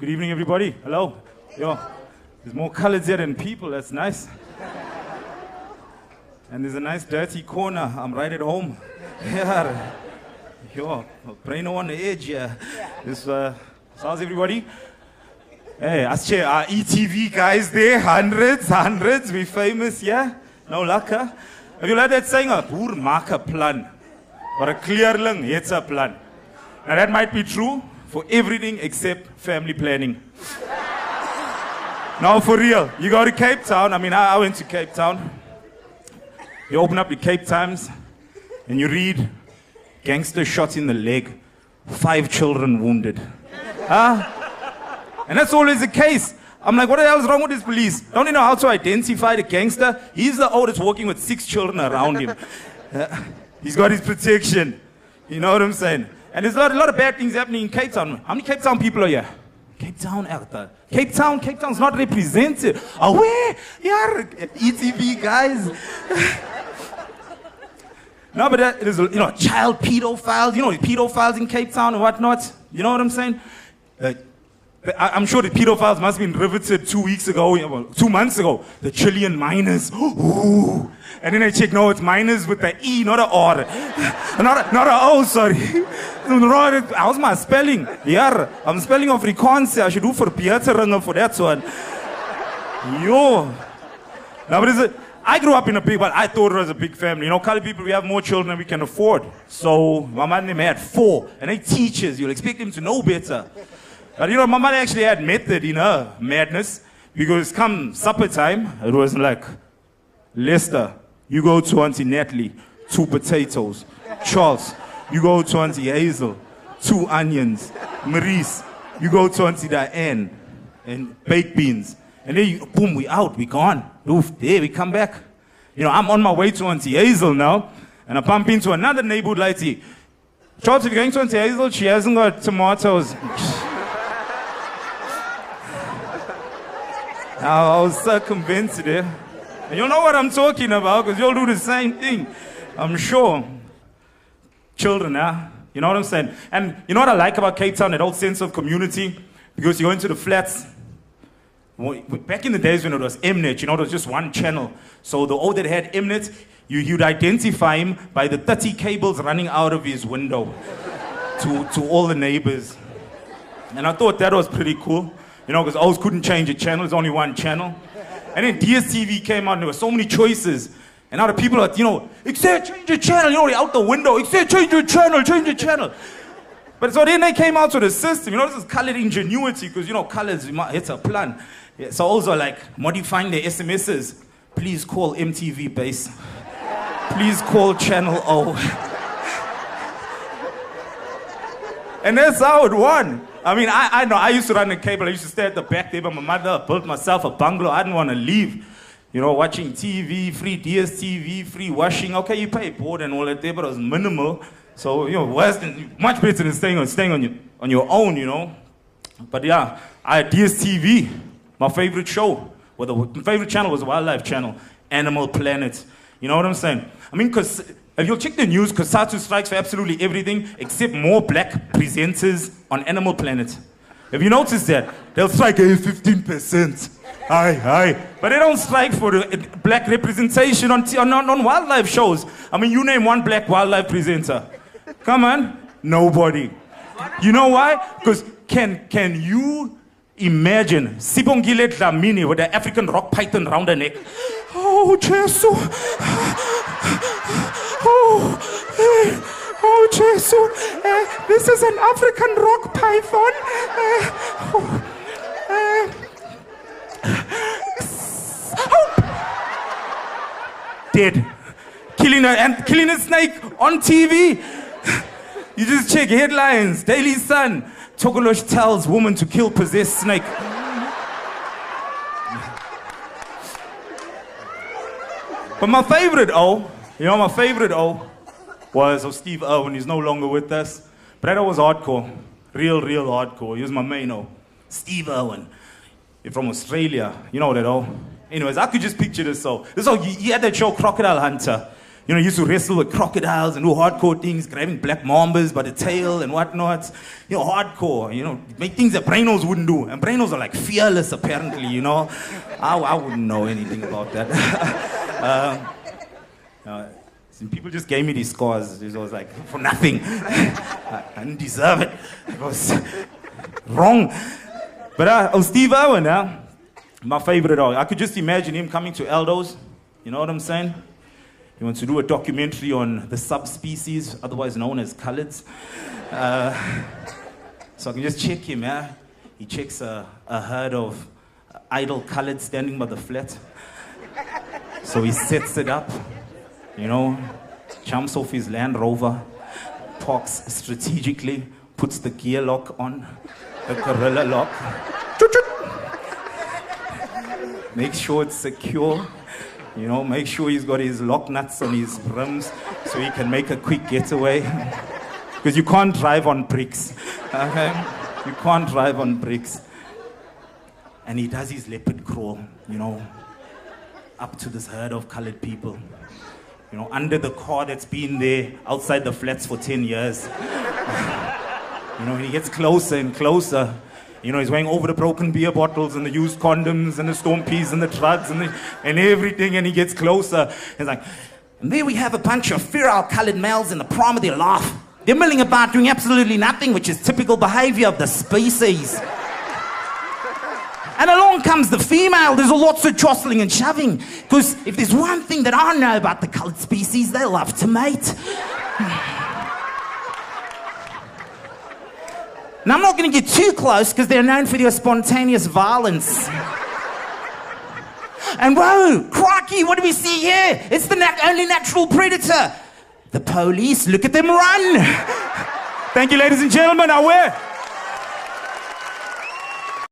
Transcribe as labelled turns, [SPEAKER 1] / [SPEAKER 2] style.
[SPEAKER 1] Good evening, everybody. Hello. Yo, there's more colors here than people. That's nice. And there's a nice dirty corner. I'm right at home. Yeah. Yo, brain on the edge. Yeah. This, how's everybody? Hey, our ETV guys there. Hundreds. We famous, yeah? No luck, huh? Have you heard that saying? Boer maak 'n plan. But a clearling, it's a plan. Now that might be true for everything except family planning. No, for real. You go to Cape Town. I mean, I went to Cape Town. You open up the Cape Times and you read, gangster shot in the leg, 5 children wounded. Huh? And that's always the case. I'm like, what the hell is wrong with this police? Don't they know how to identify the gangster? He's the oldest walking with 6 children around him. He's got his protection. You know what I'm saying? And there's a lot of bad things happening in Cape Town. How many Cape Town people are here? Cape Town, Cape Town's not represented. Oh, where? Yeah, ETV guys. No, but there's, child pedophiles, pedophiles in Cape Town and whatnot. You know what I'm saying? I'm sure the pedophiles must have been riveted 2 months ago. The Chilean miners. Ooh. And then I check, no, it's miners with the E, not an R. not an O, sorry. How's my spelling? Yeah, I'm spelling Afrikaans. I should do for Pieteringe for that one. Yo. Now, but I grew up in I thought it was a big family. Colored people, we have more children than we can afford. So my mother had 4, and they teachers. You'll expect them to know better. But my mother actually had method in her madness, because come supper time, it was like, Lester, you go to Auntie Natalie, 2 potatoes. Charles, you go to Auntie Hazel, 2 onions. Maurice, you go to Auntie Diane, and baked beans. And then, boom, we out, we gone. Oof, there, we come back. I'm on my way to Auntie Hazel now, and I bump into another neighborhood lady. Charles, if you're going to Auntie Hazel, she hasn't got tomatoes. I was circumvented there. And you know what I'm talking about, because you'll do the same thing, I'm sure. Children, huh? You know what I'm saying? And you know what I like about Cape Town, that old sense of community? Because you go into the flats. Back in the days when it was Mnet, it was just one channel. So the old that had Mnet, you'd identify him by the 30 cables running out of his window to all the neighbors. And I thought that was pretty cool. Because always couldn't change a channel, there's only one channel. And then DSTV came out and there were so many choices. And now the people are, except change the channel, out the window, except change the channel. But so then they came out with a system, this is colored ingenuity, because, colors, it's a plan. Yeah, so also like modifying their SMSs. Please call MTV base. Please call channel O. And that's how it won. I mean, I know, I used to run the cable. I used to stay at the back there by my mother. I built myself a bungalow. I didn't want to leave. Watching TV, free DSTV, free washing. Okay, you pay board and all that there, but it was minimal. So, much better than staying on your own, But yeah, I had DSTV. My favorite show, my favorite channel was the Wildlife Channel, Animal Planet. You know what I'm saying? I mean, because if you'll check the news, Kasatu strikes for absolutely everything except more black presenters on Animal Planet. Have you noticed that? They'll strike 15%. Aye. But they don't strike for the black representation on wildlife shows. I mean, you name one black wildlife presenter. Come on. Nobody. You know why? Because can you imagine Sibongile Dlamini with the African rock python round the neck? Oh, Jesus. Oh, Jesus. This is an African rock python. Dead. Killing a snake on TV. You just check headlines. Daily Sun. Togolosh tells woman to kill possessed snake. But my favorite O was Steve Irwin. He's no longer with us. But that was hardcore. Real hardcore. He was my main O. Steve Irwin. You're from Australia. You know that O. Anyways, I could just picture this O. He had that show Crocodile Hunter. You know, he used to wrestle with crocodiles and do hardcore things, grabbing black mambas by the tail and whatnot. You know, hardcore, you know, make things that Brainos wouldn't do. And Brainos are like fearless, apparently, you know. I wouldn't know anything about that. People just gave me these scars. It was like, for nothing. I didn't deserve it. It was wrong. But Steve Irwin, my favorite dog. I could just imagine him coming to Aldo's. You know what I'm saying? He wants to do a documentary on the subspecies, otherwise known as coloreds. So I can just check him, He checks a herd of idle coloreds standing by the flat. So he sets it up, you know, jumps off his Land Rover, parks strategically, puts the gear lock on, the gorilla lock. Make sure it's secure. You know, make sure he's got his lock nuts on his rims so he can make a quick getaway. Because you can't drive on bricks. Okay? You can't drive on bricks. And he does his leopard crawl, you know, up to this herd of colored people. You know, under the car that's been there outside the flats for 10 years. You know, and he gets closer and closer. You know, he's going over the broken beer bottles and the used condoms and the storm peas and the drugs and everything, and he gets closer. He's like, and there we have a bunch of feral colored males in the prime of their life. They're milling about doing absolutely nothing, which is typical behavior of the species. And along comes the female. There's lots of jostling and shoving. Because if there's one thing that I know about the colored species, they love to mate. Now, I'm not going to get too close because they're known for their spontaneous violence. And whoa, crikey, what do we see here? It's the only natural predator. The police, look at them run. Thank you, ladies and gentlemen. I wear